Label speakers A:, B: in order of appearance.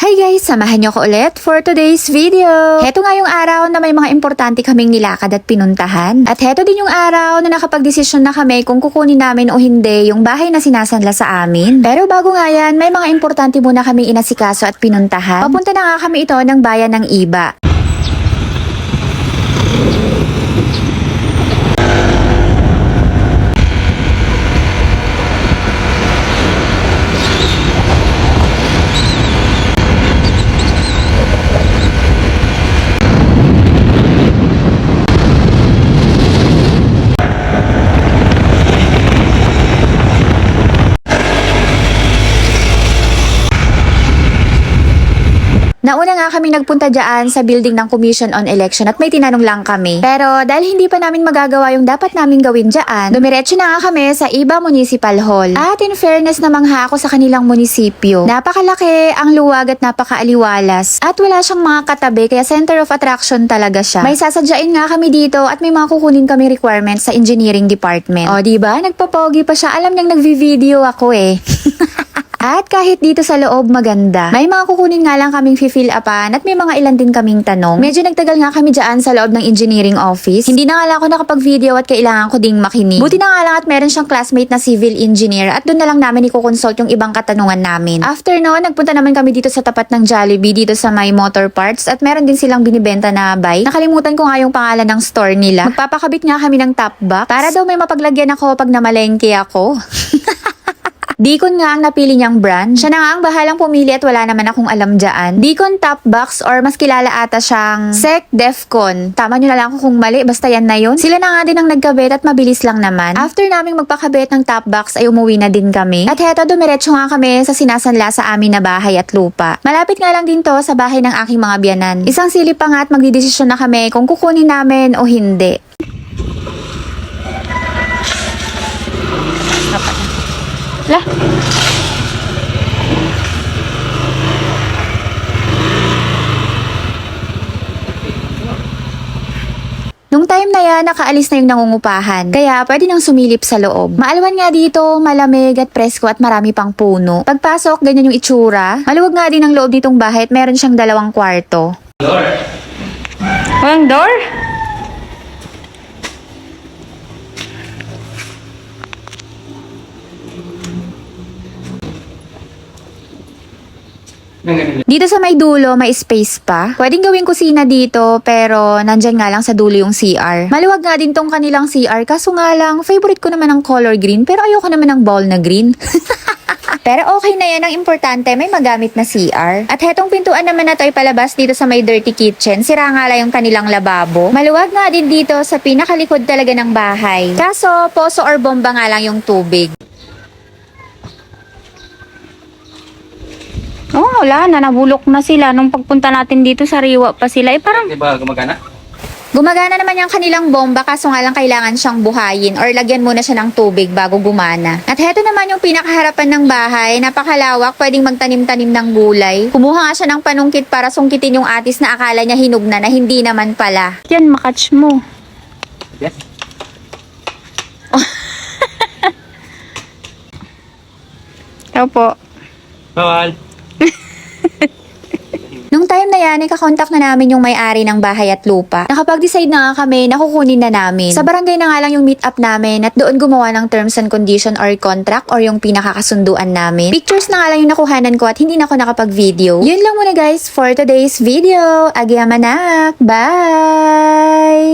A: Hi guys! Samahan niyo ko ulit for today's video. Heto nga yung araw na may mga importante kaming nilakad at pinuntahan. At heto din yung araw na nakapagdesisyon na kami kung kukunin namin o hindi yung bahay na sinasanla sa amin. Pero bago nga yan, may mga importante muna kami inasikaso at pinuntahan. Papunta na nga kami ito ng bayan ng Iba. Nauna nga kami nagpunta dyan sa building ng Commission on Election at may tinanong lang kami. Pero dahil hindi pa namin magagawa yung dapat namin gawin dyan, dumiretso na nga kami sa Iba Municipal Hall. At in fairness namang ako sa kanilang munisipyo. Napakalaki, ang luwag at napakaaliwalas. At wala siyang mga katabi kaya center of attraction talaga siya. May sasadyain nga kami dito at may mga kukunin kami requirements sa engineering department. O diba, nagpapogi pa siya. Alam niyang nagvi-video ako eh. At kahit dito sa loob maganda, may mga kukunin nga lang kaming fill upan at may mga ilan din kaming tanong. Medyo nagtagal nga kami dyan sa loob ng engineering office. Hindi na nga lang ako nakapag-video at kailangan ko ding makinig. Buti na nga lang at meron siyang classmate na civil engineer at doon na lang namin i-consult yung ibang katanungan namin. After noon, nagpunta naman kami dito sa tapat ng Jollibee dito sa My Motor Parts at meron din silang binibenta na bike. Nakalimutan ko nga yung pangalan ng store nila. Magpapakabit nga kami ng top box para daw may mapaglagyan ako pag namalengke ako. Deacon nga ang napili niyang brand. Siya na nga ang bahalang pumili at wala naman akong alam dyan. Deacon Top Box or mas kilala ata siyang Sec Defcon. Tama nyo na lang kung mali, basta yan na yun. Sila na nga din ang nagkabit at mabilis lang naman. After naming magpakabit ng Top Box ay umuwi na din kami. At heto, dumiretso nga kami sa sinasanla sa amin na bahay at lupa. Malapit nga lang din to sa bahay ng aking mga biyanan. Isang silip pa nga at magdidesisyon na kami kung kukunin namin o hindi. Lah. Nung time na yan, nakaalis na yung nangungupahan. Kaya pwede nang sumilip sa loob. Maalwan nga dito, malamig at presko at marami pang puno. Pagpasok, ganyan yung itsura. Maluwag nga din ang loob nitong bahay at meron siyang 2 kwarto.
B: Door.
A: Walang door? Dito sa may dulo, may space pa. Pwedeng gawing kusina dito, pero nandyan nga lang sa dulo yung CR. Maluwag nga din tong kanilang CR, kaso nga lang, favorite ko naman ang color green, pero ayoko naman ng ball na green. Pero okay na yan, ang importante, may magamit na CR. At hetong pintuan naman na to ay palabas dito sa may dirty kitchen. Sira nga lang yung kanilang lababo. Maluwag nga din dito sa pinakalikod talaga ng bahay. Kaso, poso or bomba nga lang yung tubig.
C: Oh, wala na. Nabulok na sila. Nung pagpunta natin dito, sariwa pa sila. Eh, parang
B: Di ba gumagana?
A: Gumagana naman yung kanilang bomba, kaso nga lang kailangan siyang buhayin or lagyan muna siya ng tubig bago gumana. At heto naman yung pinakaharapan ng bahay. Napakalawak, pwedeng magtanim-tanim ng gulay. Kumuha nga siya ng panungkit para sungkitin yung atis na akala niya hinog na hindi naman pala.
C: yan, makatch mo.
B: Yes.
C: Ikaw po.
B: Bawal.
A: Nung time na yan, ikakontak na namin yung may-ari ng bahay at lupa. Nakapag-decide na nga kami na kukunin na namin. Sa barangay na nga lang yung meet up namin at doon gumawa ng terms and condition or contract or yung pinakakasunduan namin. Pictures na nga lang yung nakuhanan ko at hindi na ako nakapag-video. Yun lang muna guys for today's video. Agyamanak! Bye!